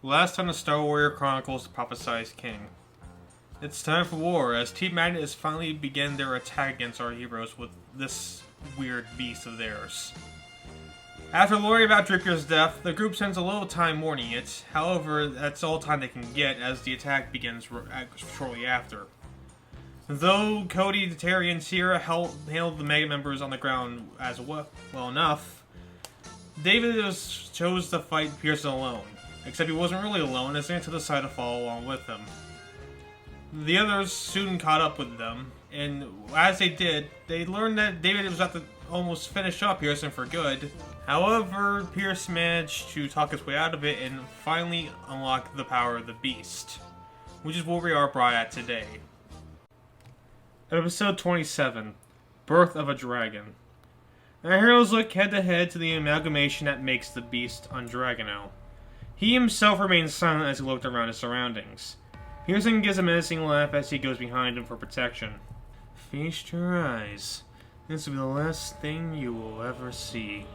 Last time the Star Warrior Chronicles the Prophesied King. It's time for war, as Team Magnet has finally begun their attack against our heroes with this weird beast of theirs. After learning about Dripier's death, the group spends a little time mourning it. However, that's all time they can get as the attack begins shortly after. Though Cody, Terry, and Sierra handled the Magnet members on the ground as well enough, David chose to fight Pearson alone. Except he wasn't really alone, as Santa decided to follow along with him. The others soon caught up with them, and as they did, they learned that David was about to almost finish up Pearson for good. However, Pierce managed to talk his way out of it and finally unlock the power of the beast, which is what we are brought at today. Episode 27, Birth of a Dragon. Our heroes look head-to-head to the amalgamation that makes the beast Undragonel. He himself remains silent as he looked around his surroundings. Pearson gives a menacing laugh as he goes behind him for protection. Feast your eyes. This will be the last thing you will ever see.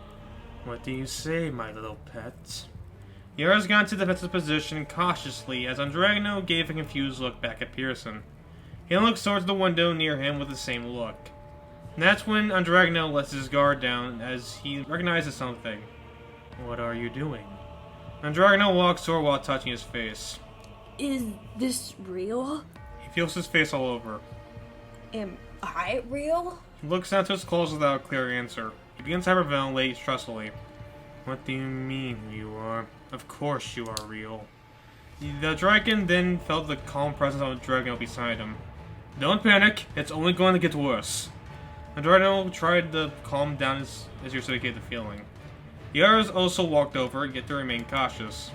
What do you say, my little pet? Yara's gone to defensive position cautiously as Undragonel gave a confused look back at Pearson. He then looks towards the window near him with the same look. And that's when Undragonel lets his guard down as he recognizes something. What are you doing? Undragonel walks toward while touching his face. Is this real? He feels his face all over. Am I real? He looks down to his clothes without a clear answer. He begins to hyperventilate trustfully. What do you mean you are? Of course you are real. The dragon then felt the calm presence of Undragonel beside him. Don't panic, it's only going to get worse. Undragonel tried to calm down as he reciprocated the feeling. The others also walked over, yet they remained cautious.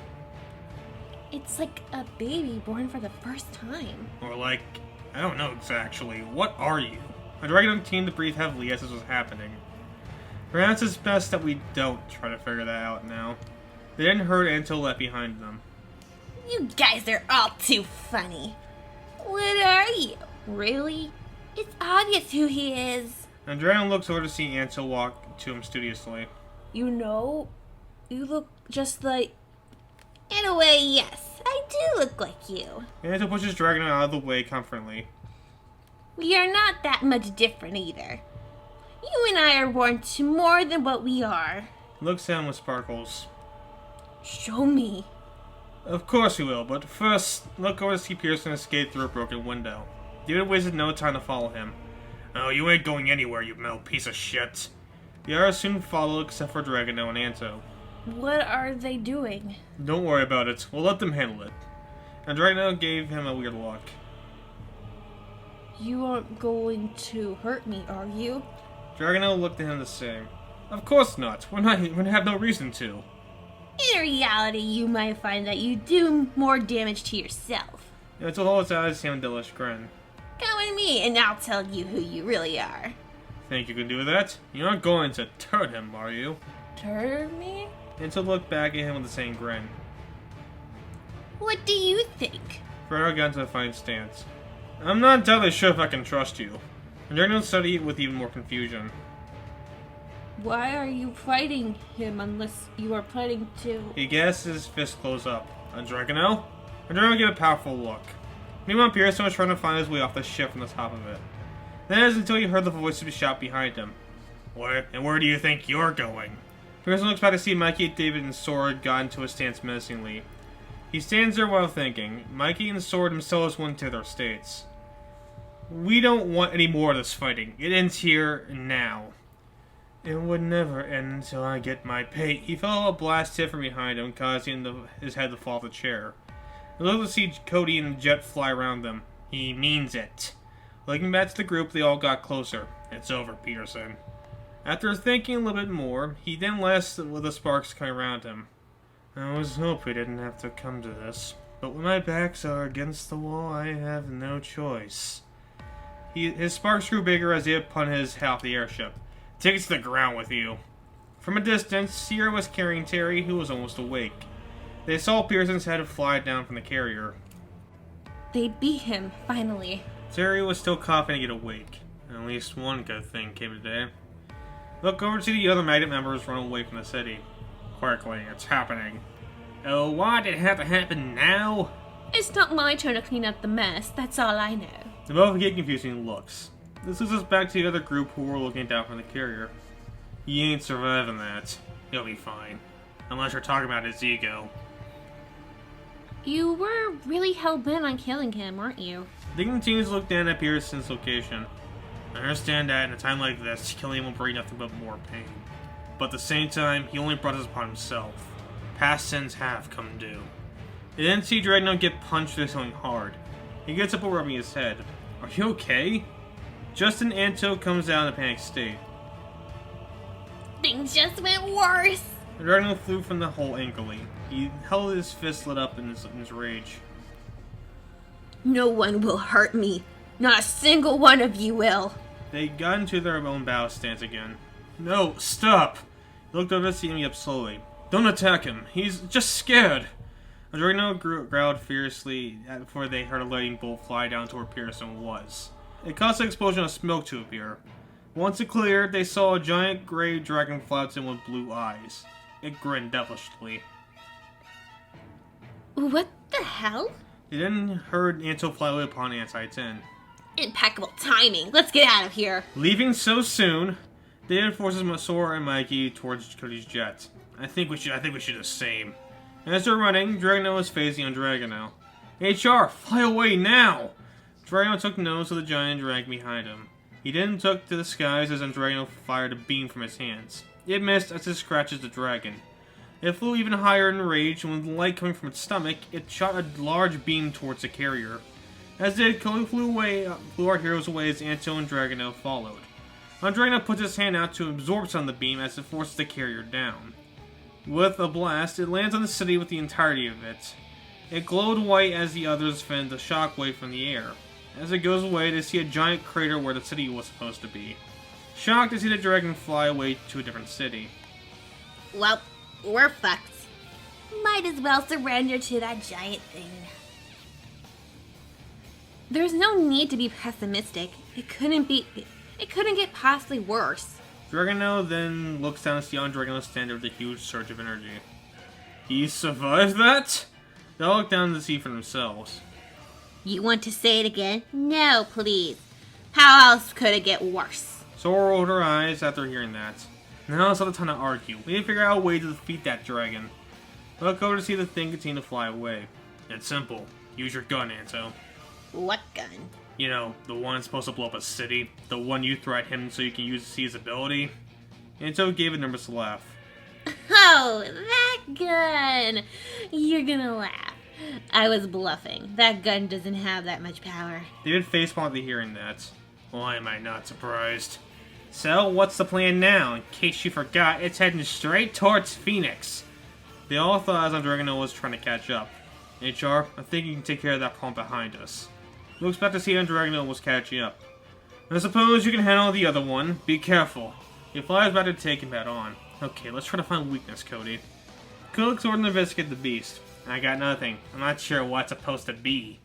It's like a baby born for the first time. Or like, I don't know exactly. What are you? Undragonel continued to breathe heavily as this was happening. Perhaps it's best that we don't try to figure that out now. They didn't hurt Anto left behind them. You guys are all too funny. What are you? Really? It's obvious who he is. Undragonel looks over to see Anto walk to him studiously. You know, you look just like... In a way, yes. I do look like you. Anto pushes Dragonel out of the way comfortably. We are not that much different either. You and I are born to more than what we are. He looks down with sparkles. Show me. Of course we will, but first, look over to see Pearson escape through a broken window. David wasted no time to follow him. Oh, you ain't going anywhere, you metal piece of shit. The others soon follow except for Dragonel and Anto. What are they doing? Don't worry about it. We'll let them handle it. And Dragonel gave him a weird look. You aren't going to hurt me, are you? Dragonel looked at him the same. Of course not. We have no reason to. In reality, you might find that you do more damage to yourself. Anto holds out his hand with a delish grin. Come with me and I'll tell you who you really are. Think you can do that? You're not going to turn him, are you? Turn me? Anto looked back at him with the same grin. What do you think? Dragonel got into a fine stance. I'm not entirely sure if I can trust you. And Dragonel studied with even more confusion. Why are you fighting him unless you are planning to... He gasped as his fist closed up. Undragonel? Undragonel gave a powerful look. Meanwhile, Pearson was trying to find his way off the ship from the top of it. That is until he heard the voices shout behind him. Where do you think you're going? Pearson looks back to see Mikey, David, and Sword got into a stance menacingly. He stands there while thinking. Mikey and Sword themselves went to their states. We don't want any more of this fighting. It ends here and now. It would never end until I get my pay. He felt a blast hit from behind him, causing his head to fall off the chair. He looked to see Cody and Jet fly around them. He means it. Looking back to the group, they all got closer. It's over, Peterson. After thinking a little bit more, he then left with the sparks coming around him. I was hoping we didn't have to come to this, but when my backs are against the wall, I have no choice. His sparks grew bigger as he hit upon his half the airship. Take it to the ground with you. From a distance, Sierra was carrying Terry, who was almost awake. They saw Pearson's head fly down from the carrier. They beat him, finally. Terry was still coughing to get awake. At least one good thing came today. Look over to the other Magnet members run away from the city. Quickly, it's happening. Oh, why did it have to happen now? It's not my turn to clean up the mess, that's all I know. They both get confusing looks. This leads us back to the other group who were looking down from the carrier. He ain't surviving that. He'll be fine. Unless you're talking about his ego. You were really hell-bent on killing him, weren't you? They continue to look down at Pearson's location. I understand that in a time like this, killing him will bring nothing but more pain. But at the same time, he only brought this upon himself. Past sins have come due. They then see Undragonel get punched for something hard. He gets up while rubbing his head. Are you okay? Justin Anto comes out in a panicked state. Things just went worse. Undragonel flew from the hole angrily. He held his fist lit up in his rage. No one will hurt me. Not a single one of you will. They got into their own battle stance again. No, stop! He looked over to see me up slowly. Don't attack him. He's just scared. Undragonel growled fiercely before they heard a lightning bolt fly down to where Pearson was. It caused an explosion of smoke to appear. Once it cleared, they saw a giant gray dragon fly out to them with blue eyes. It grinned devilishly. What the hell? They then heard Anto fly away upon Anti-10. Impeccable timing. Let's get out of here. Leaving so soon, they then forces Masora and Mikey towards Cody's jet. I think we should do the same. As they're running, Undragonel is facing Undragonel. HR, fly away now! Undragonel took notice of the giant dragon behind him. He then took to the skies as Undragonel fired a beam from his hands. It missed as it scratches the dragon. It flew even higher in rage, and with the light coming from its stomach, it shot a large beam towards the carrier. As it flew our heroes away as Anto and Undragonel followed. Undragonel puts his hand out to absorb some of the beam as it forces the carrier down. With a blast, it lands on the city with the entirety of it. It glowed white as the others fend the shockwave from the air. As it goes away, they see a giant crater where the city was supposed to be. Shocked to see the dragon fly away to a different city. Well, we're fucked. Might as well surrender to that giant thing. There's no need to be pessimistic. It couldn't get possibly worse. Undragonel then looks down to see Undragonel stand there with a huge surge of energy. He survived that? They all look down to see for themselves. You want to say it again? No, please. How else could it get worse? Sora rolled her eyes after hearing that. Now it's not the time to argue. We need to figure out a way to defeat that dragon. Look over to see the thing continue to fly away. It's simple. Use your gun, Anto. What gun? You know, the one that's supposed to blow up a city. The one you throw at him so you can use to see his ability. Anto gave a nervous laugh. Oh, that gun! You're gonna laugh. I was bluffing. That gun doesn't have that much power. They did facepalm after hearing that. Why am I not surprised? So, what's the plan now? In case you forgot, it's heading straight towards Phoenix. They all thought as Undragonel was trying to catch up. HR, I think you can take care of that problem behind us. Looks back to see Undragonel was catching up. I suppose you can handle the other one. Be careful. He flies back to take him head on. Okay, let's try to find weakness, Cody. Cody looks over to investigate the beast. I got nothing. I'm not sure what it's supposed to be.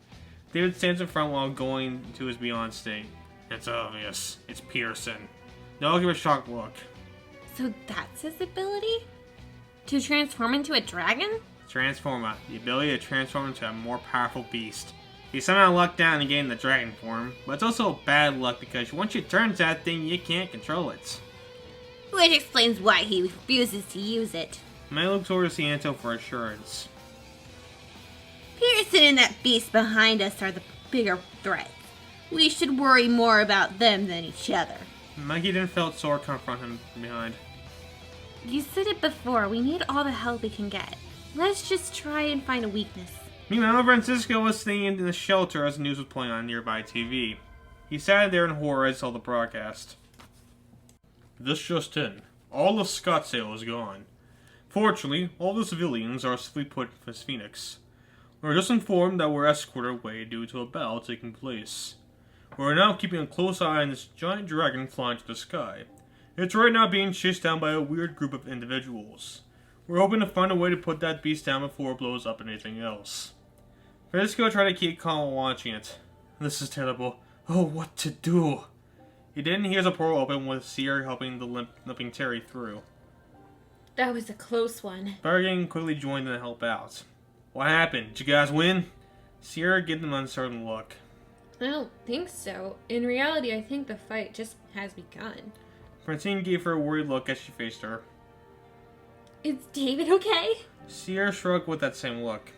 David stands in front while going to his beyond state. It's obvious. It's Pearson. They all give a shocked look. So that's his ability? To transform into a dragon? Transformer. The ability to transform into a more powerful beast. He somehow lucked down and gained the dragon form, but it's also bad luck because once you turn to that thing, you can't control it. Which explains why he refuses to use it. May looks over to see Anto for assurance. Pearson and that beast behind us are the bigger threats. We should worry more about them than each other. Mikey then felt Sora confront him from behind. You said it before, we need all the help we can get. Let's just try and find a weakness. Meanwhile, Francisco was sitting in the shelter as the news was playing on nearby TV. He sat there in horror as he saw the broadcast. This just in. All of Scottsdale is gone. Fortunately, all the civilians are safely put in Phoenix. We're just informed that we're escorted away due to a battle taking place. We're now keeping a close eye on this giant dragon flying to the sky. It's right now being chased down by a weird group of individuals. We're hoping to find a way to put that beast down before it blows up anything else. Francisco tried to keep calm while watching it. This is terrible. Oh, what to do? He then hears a portal open with Seer helping the limping Terry through. That was a close one. Bargain quickly joined in to help out. What happened? Did you guys win? Sierra gave them an uncertain look. I don't think so. In reality, I think the fight just has begun. Francine gave her a worried look as she faced her. Is David okay? Sierra shrugged with that same look.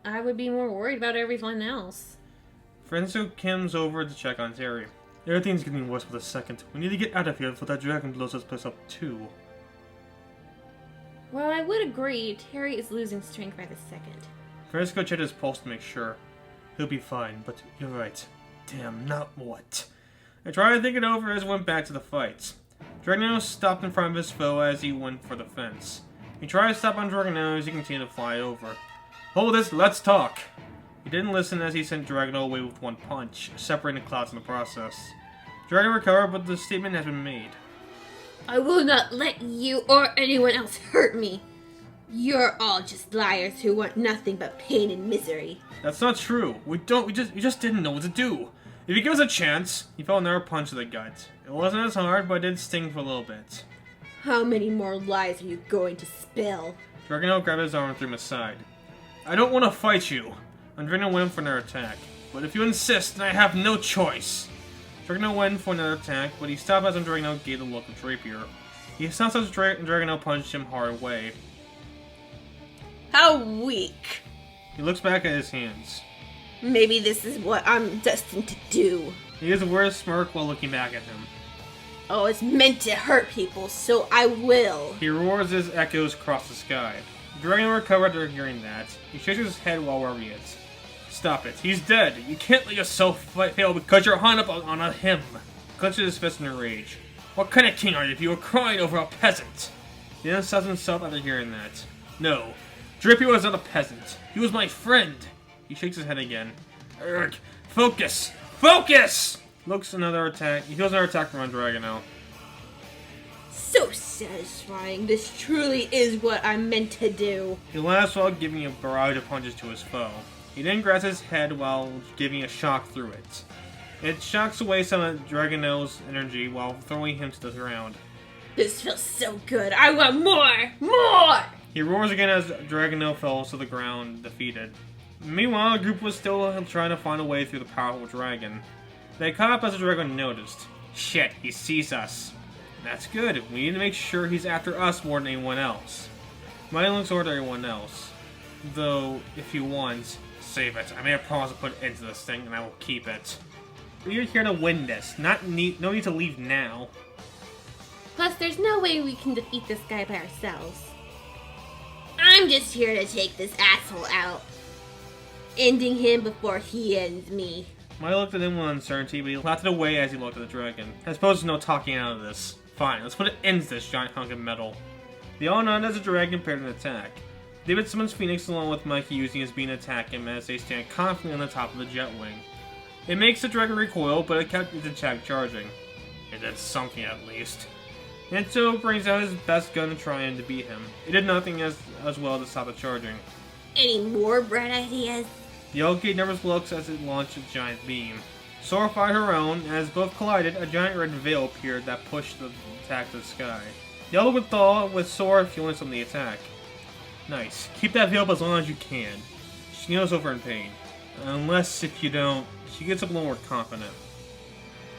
I would be more worried about everyone else. Francisco comes over to check on Terry. Everything's getting worse for the second. We need to get out of here before that dragon blows this place up too. Well, I would agree. Terry is losing strength by the second. Francisco checked his pulse to make sure. He'll be fine, but you're right. Damn, not what? I tried to think it over as he went back to the fight. Undragonel stopped in front of his foe as he went for the fence. He tried to stop Undragonel as he continued to fly over. Hold this, let's talk! He didn't listen as he sent Undragonel away with one punch, separating the clouds in the process. Dragon recovered, but the statement has been made. I will not let you or anyone else hurt me. You're all just liars who want nothing but pain and misery. That's not true. We just didn't know what to do. If you give us a chance, he felt another punch to the gut. It wasn't as hard, but it did sting for a little bit. How many more lies are you going to spill? Undragonel grabbed his arm and threw him aside. I don't want to fight you. Undragonel went in for another attack. But if you insist, then I have no choice. Undragonel went in for another attack, but he stopped as Undragonel gave the look of Drapier. He stopped as Undragonel punched him hard away. How weak. He looks back at his hands. Maybe this is what I'm destined to do. He gives a weird smirk while looking back at him. Oh, it's meant to hurt people, so I will. He roars as echoes across the sky. Undragonel recovered after hearing that. He shakes his head while worrying it. Stop it. He's dead. You can't let yourself fail because you're hung up on him. He clenches his fist in a rage. What kind of king are you if you were crying over a peasant? He then stops himself after hearing that. No. Drippy was not a peasant. He was my friend. He shakes his head again. Urgh. Focus! Focus! Looks another attack. He feels another attack from Undragonel. So satisfying. This truly is what I'm meant to do. He laughs while giving a barrage of punches to his foe. He then grabs his head while giving a shock through it. It shocks away some of Dragonel's energy while throwing him to the ground. This feels so good. I want more! More! He roars again as Undragonel falls to the ground, defeated. Meanwhile, the group was still trying to find a way through the powerful dragon. They caught up as the dragon noticed. Shit, he sees us. That's good. We need to make sure he's after us more than anyone else. Mighty looks over to everyone else. Though, if he wants, save it. I made a promise to put an end to this thing, and I will keep it. We're here to win this. No need to leave now. Plus, there's no way we can defeat this guy by ourselves. I'm just here to take this asshole out. Ending him before he ends me. Mighty looked at him with uncertainty, but he laughed it away as he looked at the dragon. I suppose there's no talking out of this. Fine, let's put an end to this giant hunk of metal. They all nodded as the dragon prepared an attack. David summons Phoenix along with Mikey using his beam to attack him as they stand confidently on the top of the jet wing. It makes the dragon recoil, but it kept its attack charging. It did something at least. Nento brings out his best gun to try and beat him. It did nothing as well to stop the charging. Any more bright ideas? The all gave nervous looks as it launched its giant beam. Sora fired her own, and as both collided, a giant red veil appeared that pushed the attack to the sky. Yellow would thaw, with Sora fueling some of the attack. Nice. Keep that veil up as long as you can. She kneels over in pain. Unless if you don't, she gets up a little more confident.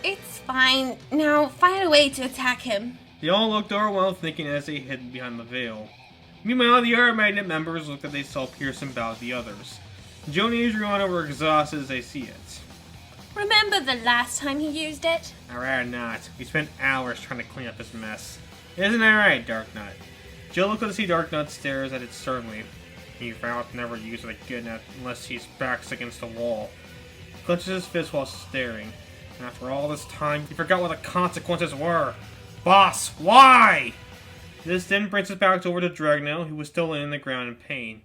It's fine. Now find a way to attack him. They all looked overwhelmed thinking as they hid behind the veil. Meanwhile, the other Magnet members looked as they saw Pearson bow to the others. Joe and Adriana were exhausted as they see it. Remember the last time he used it? I'd rather not. We spent hours trying to clean up this mess. Isn't that right, Darknut? Jill looked to see Darknut stares at it sternly. He vowed to never use it again unless his back's against the wall. He clenches his fist while staring. And after all this time, he forgot what the consequences were. Boss, why? This then brings us back over to Undragonel, who was still laying on the ground in pain.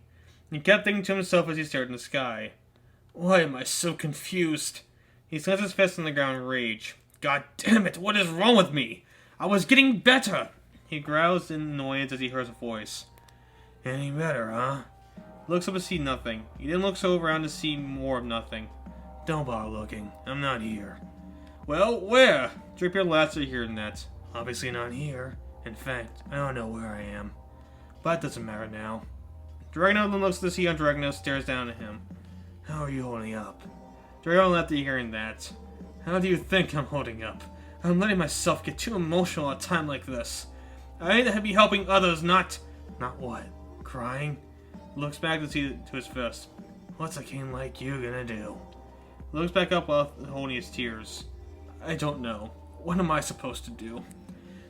He kept thinking to himself as he stared in the sky. Why am I so confused? He slams his fist on the ground in rage. God damn it, what is wrong with me? I was getting better! He growls in annoyance as he hears a voice. Any better, huh? He looks up to see nothing. He then looks around to see more of nothing. Don't bother looking. I'm not here. Well, where? Drapier laughs at hearing that. Obviously not here. In fact, I don't know where I am. But that doesn't matter now. Undragonel then looks to see Undragonel stares down at him. How are you holding up? Undragonel after hearing that. How do you think I'm holding up? I'm letting myself get too emotional at a time like this. I need to be helping others, not what? Crying? Looks back to his fist. What's a king like you gonna do? Looks back up while holding his tears. I don't know. What am I supposed to do?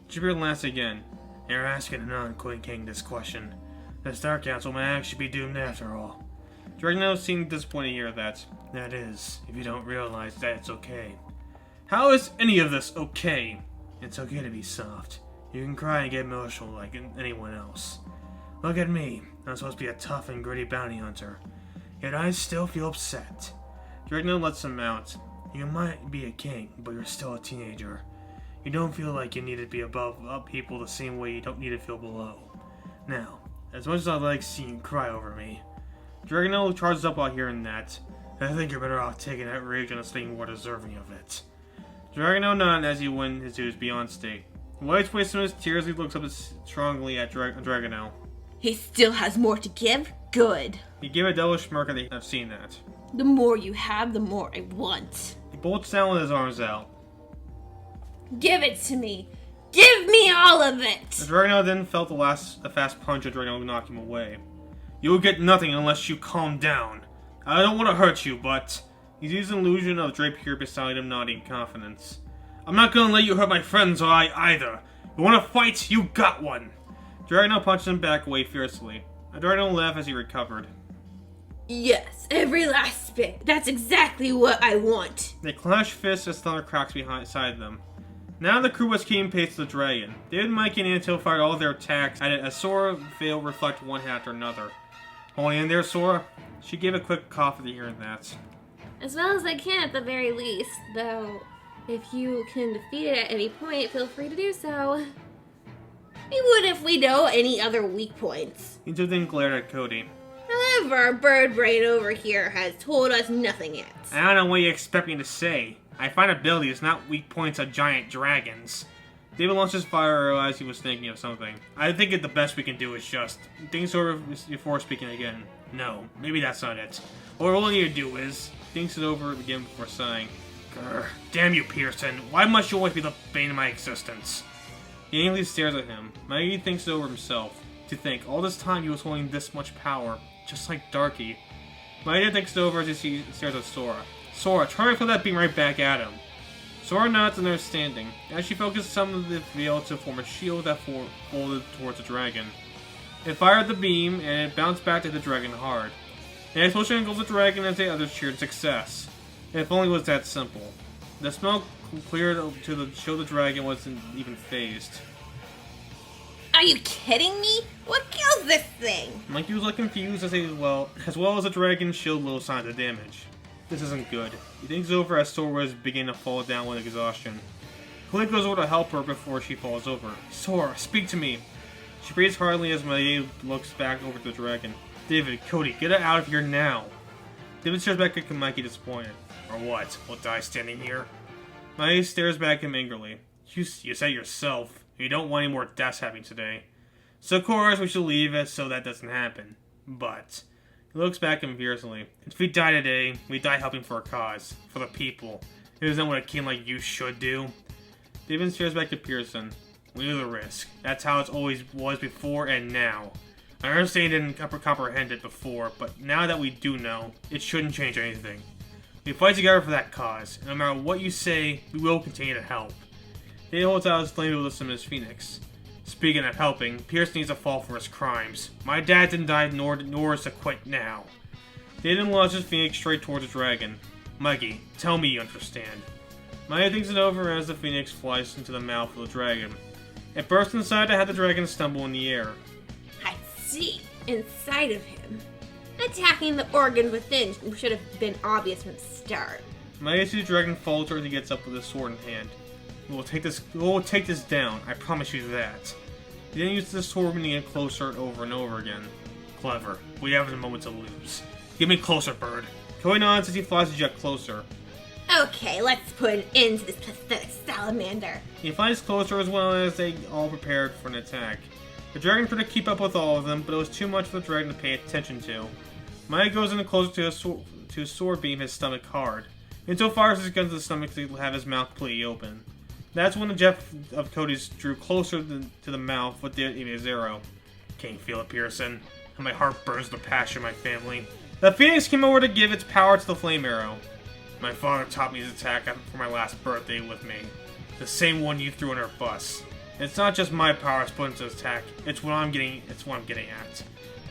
Jupiter laughs again. You're asking a non-Queen King this question. The Star Council may actually be doomed after all. Undragonel seemed disappointed to hear that. That is, if you don't realize that it's okay. How is any of this okay? It's okay to be soft. You can cry and get emotional like anyone else. Look at me. I'm supposed to be a tough and gritty bounty hunter. Yet I still feel upset. Undragonel lets him out. You might be a king, but you're still a teenager. You don't feel like you need to be above people the same way you don't need to feel below. Now, as much as I like seeing you cry over me, Undragonel charges up while hearing that. I think you're better off taking that rage and staying more deserving of it. Undragonel nods as he went into his beyond state. Wipes away some of his tears, he looks up strongly at Undragonel. He still has more to give? Good. He gave a devilish smirk and I've seen that. The more you have, the more I want. He bolts down with his arms out. Give it to me! Give me all of it! Undragonel then felt the fast punch of Undragonel knock him away. You will get nothing unless you calm down. I don't want to hurt you, but... He sees an illusion of Drapier beside him, nodding confidence. I'm not gonna let you hurt my friends or I either. You wanna fight? You got one! Undragonel punched him back away fiercely. Undragonel laughed as he recovered. Yes, every last bit. That's exactly what I want. They clash fists as thunder cracks beside them. Now the crew was keeping pace to the dragon. David, Mike, and Antil fired all their attacks at it as Sora failed to reflect one after another. Holding in there, Sora? She gave a quick cough at hearing that. As well as I can at the very least, though if you can defeat it at any point, feel free to do so. We would if we know any other weak points. Antil then glared at Cody. However, Bird Brain over here has told us nothing yet. I don't know what you expect me to say. I find abilities, not weak points of giant dragons. David launched his fire arrow as he was thinking of something. I think the best we can do is just... Think sort of before speaking again. No, maybe that's not it. What we're need to do is... Thinks it over again before sighing. Grr, damn you, Pearson. Why must you always be the bane of my existence? He angrily stares at him. Maggie thinks it over himself. To think, all this time he was holding this much power. Just like Darky. Maggie thinks it over as he stares at Sora. Sora, try to throw that beam right back at him. Sora nods understanding, as she focused some of the veil to form a shield that folded towards the dragon. It fired the beam, and it bounced back to the dragon hard. The explosion engulfed the dragon as the others cheered success. If only it was that simple. The smoke cleared to show the dragon wasn't even phased. Are you kidding me? What kills this thing? Monkey was looking confused as well as the dragon showed little signs of damage. This isn't good. He thinks over as Sora is beginning to fall down with exhaustion. Clint goes over to help her before she falls over. Sora, speak to me. She breathes hardly as Maie looks back over to the dragon. David, Cody, get it out of here now. David stares back at Mikey disappointed. Or what? We'll die standing here? Maie stares back at him angrily. You said yourself. You don't want any more deaths happening today. So of course we should leave it so that doesn't happen. But... He looks back at him fiercely. If we die today, we die helping for a cause. For the people. Isn't that what a king like you should do? David stares back to Pearson. We knew the risk. That's how it always was before and now. I understand you didn't comprehend it before, but now that we do know, it shouldn't change anything. We fight together for that cause, and no matter what you say, we will continue to help. David holds out his flame to his phoenix. Speaking of helping, Pierce needs to fall for his crimes. My dad didn't die, nor is to quit now. David launches Phoenix straight towards the dragon. Mikey, tell me you understand. Maya thinks it over as the Phoenix flies into the mouth of the dragon. It bursts inside to have the dragon stumble in the air. I see. Inside of him. Attacking the organ within should have been obvious from the start. Maya sees the dragon falter as he gets up with his sword in hand. We will take this down, I promise you that. He then uses the sword when he gets closer over and over again. Clever. We have a moment to lose. Get me closer, bird. Cody nods as he flies a jet closer. Okay, let's put an end to this pathetic salamander. He flies closer as well as they all prepared for an attack. The dragon tried to keep up with all of them, but it was too much for the dragon to pay attention to. Maya goes in closer to his sword beam his stomach hard. Until fires his gun to the stomach to have his mouth completely open. That's when the jet of Cody's drew closer to the mouth with the arrow. Can you feel it, Pearson? And my heart burns with passion, my family. The phoenix came over to give its power to the flame arrow. My father taught me this attack for my last birthday with me. The same one you threw in our bus. And it's not just my power that's put into this attack, it's what I'm getting at.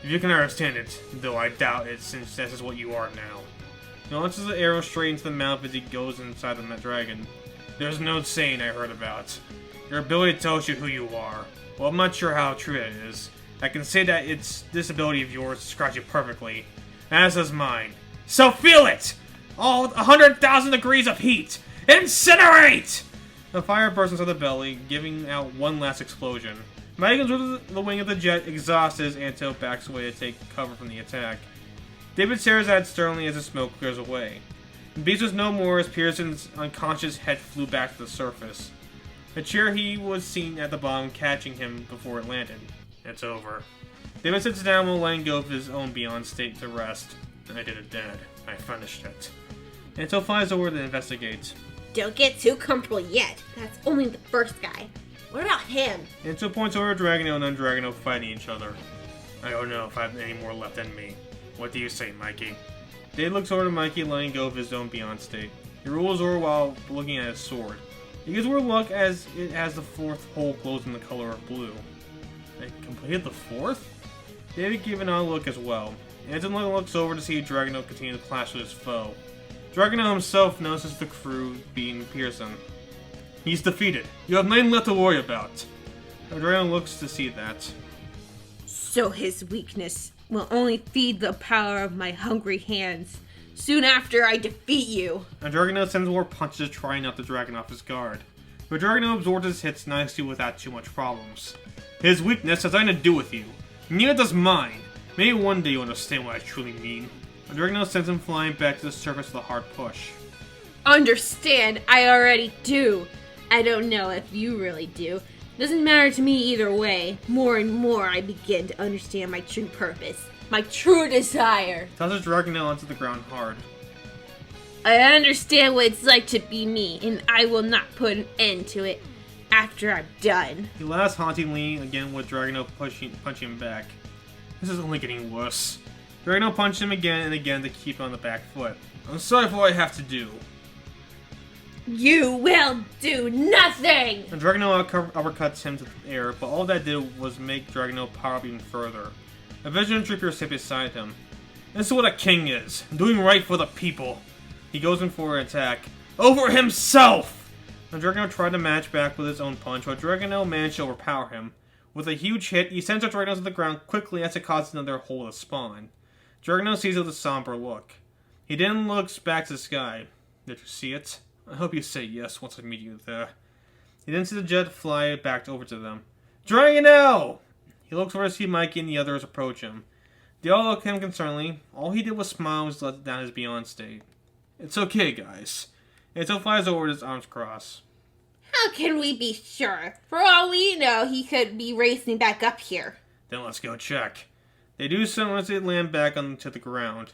If you can understand it, though I doubt it since this is what you are now. He launches the arrow straight into the mouth as he goes inside the dragon. There's no saying I heard about. Your ability tells you who you are. Well, I'm not sure how true that is. I can say that this ability of yours describes you perfectly, as does mine. So feel it! All 100,000 degrees of heat! Incinerate! The fire bursts inside the belly, giving out one last explosion. Maya goes with the wing of the jet, exhausted as Anto backs away to take cover from the attack. David stares at it sternly as the smoke clears away. The beast was no more as Pearson's unconscious head flew back to the surface. The chair he was seen at the bottom catching him before it landed. It's over. David sits down while letting go of his own beyond state to rest. I did it, Dad. I finished it. Anto flies over to investigate. Don't get too comfortable yet. That's only the first guy. What about him? Anto points over at Undragonel and Undragonel fighting each other. I don't know if I have any more left in me. What do you say, Mikey? Dave looks over to Mikey, letting go of his own beyond state. He rolls over while looking at his sword. He gives more luck as it has the fourth hole glows in the color of blue. I completed the fourth? David gave an odd look as well. Anton looks over to see Undragonel continue to clash with his foe. Undragonel himself notices the crew being Pearson. He's defeated. You have nothing left to worry about. Undragonel looks to see that. So his weakness will only feed the power of my hungry hands. Soon after I defeat you. Undragonel sends more punches to try not to dragon off his guard. But Undragonel absorbs his hits nicely without too much problems. His weakness has nothing to do with you. Neither does mine. Maybe one day you'll understand what I truly mean. Undragonel sends him flying back to the surface with a hard push. Understand, I already do. I don't know if you really do. Doesn't matter to me either way. More and more I begin to understand my true purpose. My true desire. Tosses Undragonel onto the ground hard. I understand what it's like to be me, and I will not put an end to it after I'm done. He laughs hauntingly again with Undragonel punching him back. This is only getting worse. Undragonel punches him again and again to keep on the back foot. I'm sorry for what I have to do. You will do nothing! Undragonel uppercuts him to the air, but all that did was make Undragonel power up even further. A vision trooper sits beside him. This is what a king is, doing right for the people. He goes in for an attack. Over himself! Undragonel tried to match back with his own punch, but Undragonel managed to overpower him. With a huge hit, he sends Undragonel to the ground quickly as it causes another hole to spawn. Undragonel sees it with a somber look. He then looks back to the sky. Did you see it? I hope you say yes once I meet you there. He then sees the jet fly back over to them. Undragonel! He looks over to see Mikey and the others approach him. They all look at him concernedly. All he did was smile and let down his beyond state. It's okay, guys. Anto flies over with his arms crossed. How can we be sure? For all we know, he could be racing back up here. Then let's go check. They do so as they land back onto the ground.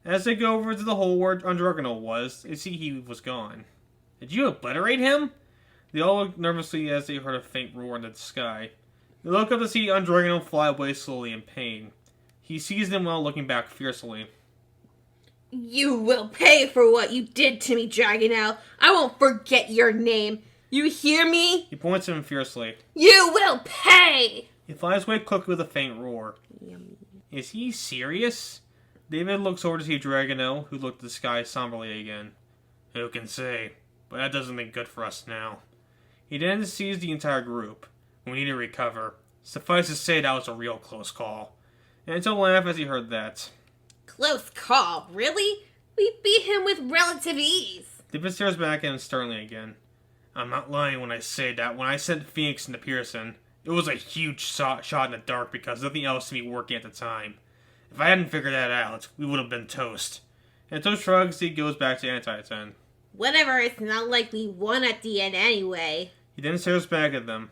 As they go over to the hole where Undragonel was, they see he was gone. Did you obliterate him? They all look nervously as they heard a faint roar in the sky. They look up to see Undragonel fly away slowly in pain. He sees them while looking back fiercely. You will pay for what you did to me, Dragonel. I won't forget your name. You hear me? He points at him fiercely. You will pay! He flies away quickly with a faint roar. Yummy. Is he serious? David looks over to see Undragonel, who looked at the sky somberly again. Who can say? But that doesn't look good for us now. He then sees the entire group. We need to recover. Suffice to say that was a real close call. Anto laughed as he heard that. Close call, really? We beat him with relative ease. David stares back at him sternly again. I'm not lying when I say that when I sent Phoenix into Pearson, it was a huge shot in the dark because nothing else seemed to be working at the time. If I hadn't figured that out, we would have been toast. Anto shrugs, he goes back to Anti-10. Whatever, it's not like we won at the end anyway. He then stares back at them.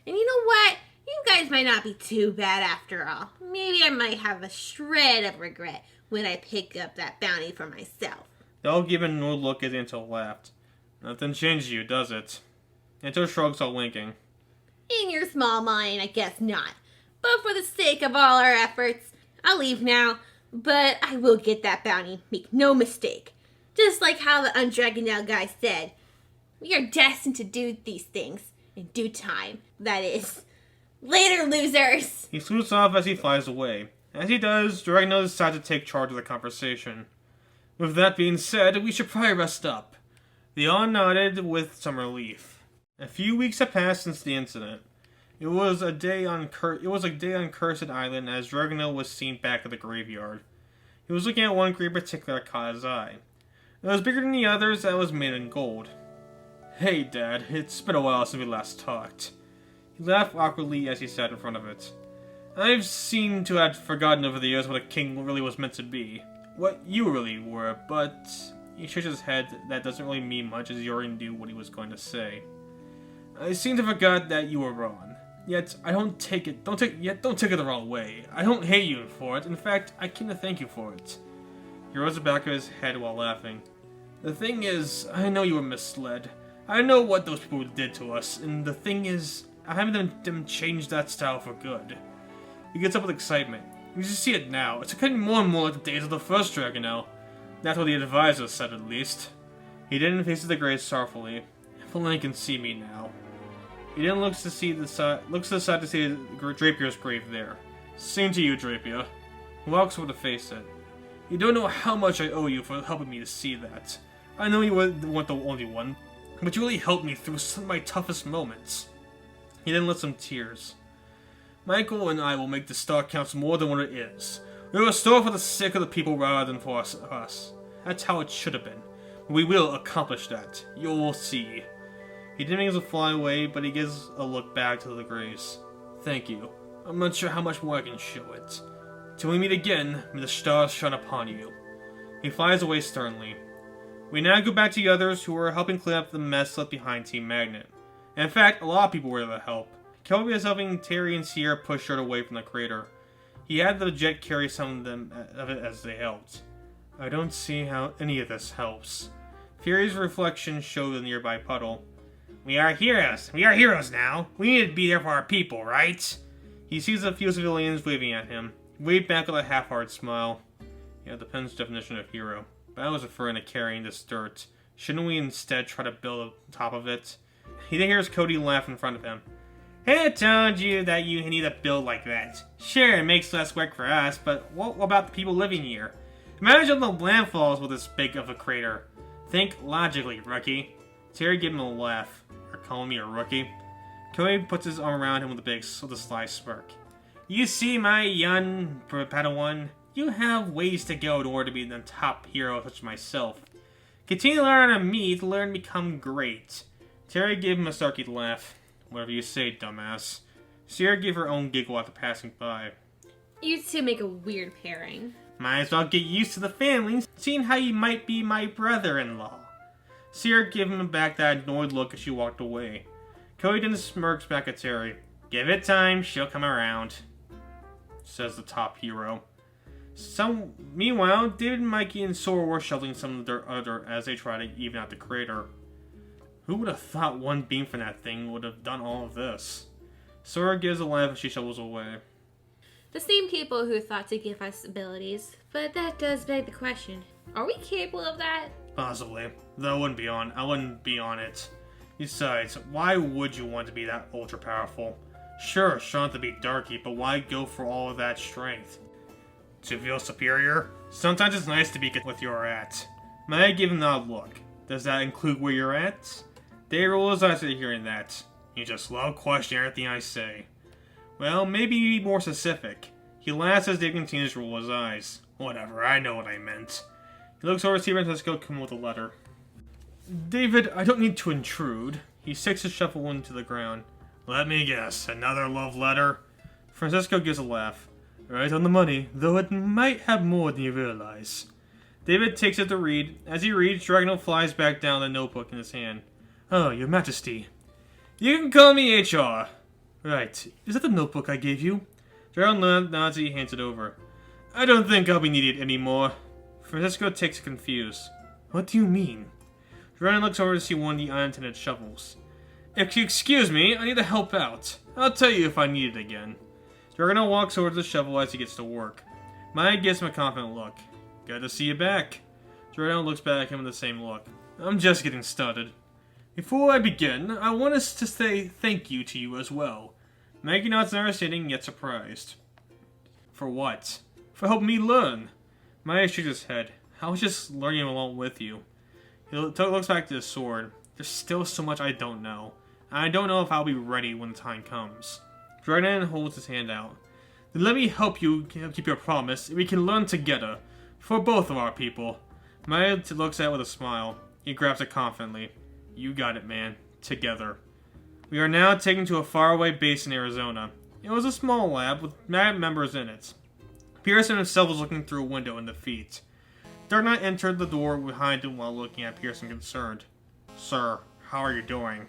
And you know what? You guys might not be too bad after all. Maybe I might have a shred of regret when I pick up that bounty for myself. They all give a annoyed look as Anto laughed. Nothing changes you, does it? Anto shrugs while winking. In your small mind, I guess not. But for the sake of all our efforts, I'll leave now. But I will get that bounty, make no mistake. Just like how the Undragonel guy said. We are destined to do these things in due time. That is. Later, losers! He swoops off as he flies away. As he does, Dragonel decides to take charge of the conversation. With that being said, we should probably rest up. They all nodded with some relief. A few weeks had passed since the incident. It was a day on Cursed Island as Dragonel was seen back at the graveyard. He was looking at one grave in particular that caught his eye. It was bigger than the others and was made in gold. Hey, Dad, it's been a while since we last talked. He laughed awkwardly as he sat in front of it. I've seemed to have forgotten over the years what a king really was meant to be. What you really were, but... He shakes his head. That doesn't really mean much as he already knew what he was going to say. I seem to forgot that you were wrong. Yet, I don't take it the wrong way. I don't hate you for it. In fact, I came to thank you for it. He rose the back of his head while laughing. The thing is, I know you were misled. I know what those people did to us, and the thing is, I haven't them change that style for good. He gets up with excitement. You just see it now. It's getting more and more like the days of the first Dragonel. That's what the advisor said, at least. He then faces the grave sorrowfully. If only I can see me now. He then looks to the side to see Drapier's grave there. Same to you, Drapier. He walks over to face it. You don't know how much I owe you for helping me to see that. I know you weren't the only one, but you really helped me through some of my toughest moments. He then lets some tears. Michael and I will make the star counts more than what it is. We will restore for the sake of the people rather than for us. That's how it should have been. We will accomplish that. You'll see. He didn't make us fly away, but he gives a look back to the graves. Thank you. I'm not sure how much more I can show it. Till we meet again, may the stars shine upon you. He flies away sternly. We now go back to the others who were helping clean up the mess left behind Team Magnet. In fact, a lot of people were there to help. Kelby is helping Terry and Sierra push dirt away from the crater. He had the jet carry some of it as they helped. I don't see how any of this helps. Fury's reflection showed a nearby puddle. We are heroes. We are heroes now. We need to be there for our people, right? He sees a few civilians waving at him. He waved back with a half-hearted smile. Yeah, depends definition of hero. But I was referring to carrying this dirt. Shouldn't we instead try to build on top of it? He then hears Cody laugh in front of him. I told you that you need to build like that. Sure, it makes less work for us, but what about the people living here? Imagine the landfalls with this big of a crater. Think logically, rookie. Terry gave him a laugh. You're calling me a rookie? Cody puts his arm around him with a sly smirk. You see, my young Padawan, you have ways to go in order to be the top hero such as myself. Continue to learn on me to learn to become great. Terry gave him a snarky laugh. Whatever you say, dumbass. Sierra gave her own giggle after passing by. You two make a weird pairing. Might as well get used to the family, seeing how you might be my brother-in-law. Sierra gave him back that annoyed look as she walked away. Cody then smirks back at Terry. Give it time, she'll come around, says the top hero. Meanwhile, David, Mikey, and Sora were shoveling some of their dirt as they tried to even out the crater. Who would have thought one beam from that thing would have done all of this? Sora gives a laugh as she shovels away. The same people who thought to give us abilities, but that does beg the question. Are we capable of that? Possibly. Though I wouldn't be on it. Besides, why would you want to be that ultra powerful? Sure, strong to be Darky, but why go for all of that strength? To feel superior? Sometimes it's nice to be with you're at. May I give him an odd look? Does that include where you're at? They roll his eyes at hearing that. You just love questioning everything I say. Well, maybe be more specific. He laughs as Dave continues to roll his eyes. Whatever, I know what I meant. He looks over to see Francisco come with a letter. David, I don't need to intrude. He sticks his shovel into the ground. Let me guess, another love letter? Francisco gives a laugh. Right on the money, though it might have more than you realize. David takes it to read. As he reads, Dragonel flies back down the notebook in his hand. Oh, Your Majesty. You can call me HR. Right. Is that the notebook I gave you? Dragonel nods and he hands it over. I don't think I'll be needed anymore. Francisco takes it confused. What do you mean? Dragonel looks over to see one of the unattended shovels. If you excuse me, I need to help out. I'll tell you if I need it again. Dragonel walks over to the shovel as he gets to work. Maya gives him a confident look. Good to see you back. Dragonel looks back at him with the same look. I'm just getting started. Before I begin, I want us to say thank you to you as well. Maggie nods in understanding yet surprised. For what? For helping me learn. Maya shakes his head. I was just learning along with you. He looks back to his sword. There's still so much I don't know. And I don't know if I'll be ready when the time comes. Dragonel holds his hand out. Then let me help you keep your promise. We can learn together. For both of our people. Maya looks at it with a smile. He grabs it confidently. You got it, man. Together. We are now taken to a faraway base in Arizona. It was a small lab with mad members in it. Pearson himself was looking through a window in defeat. Dark Knight entered the door behind him while looking at Pearson concerned. Sir, how are you doing?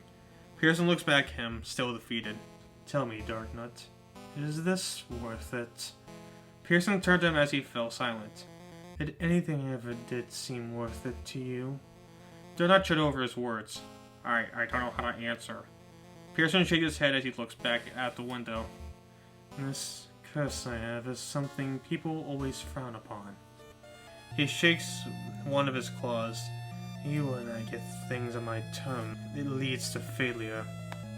Pearson looks back at him, still defeated. Tell me, Dark Knight, is this worth it? Pearson turned to him as he fell silent. Did anything ever did seem worth it to you? Dark Knight shut over his words. I don't know how to answer. Pearson shakes his head as he looks back at the window. This curse I have is something people always frown upon. He shakes one of his claws. You and I get things on my tongue. It leads to failure.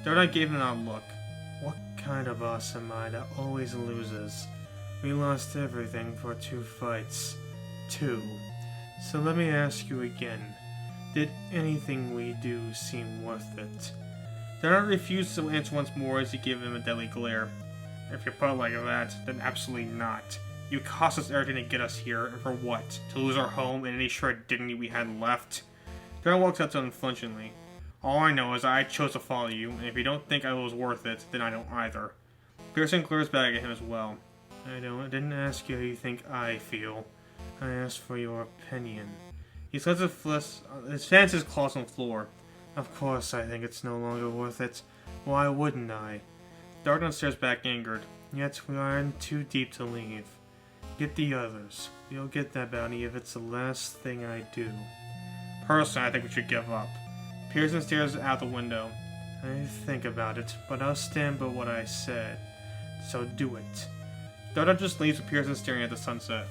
Dark Knight gave him an odd look. What kind of boss am I that always loses? We lost everything for 2 fights. 2. So let me ask you again. Did anything we do seem worth it? Dark Knight refused to answer once more as he gave him a deadly glare. If you put it like that, then absolutely not. You cost us everything to get us here, and for what? To lose our home and any shred of dignity we had left? Dark Knight walks up to him flinchingly. All I know is I chose to follow you, and if you don't think I was worth it, then I don't either. Pearson glares back at him as well. I didn't ask you how you think I feel. I asked for your opinion. He slits his hands his claws on the floor. Of course I think it's no longer worth it. Why wouldn't I? Dark Knight stares back angered. Yet we are in too deep to leave. Get the others. We'll get that bounty if it's the last thing I do. Personally, I think we should give up. Pearson stares out the window. I think about it, but I'll stand by what I said. So do it. Dark Knight just leaves with Pearson staring at the sunset.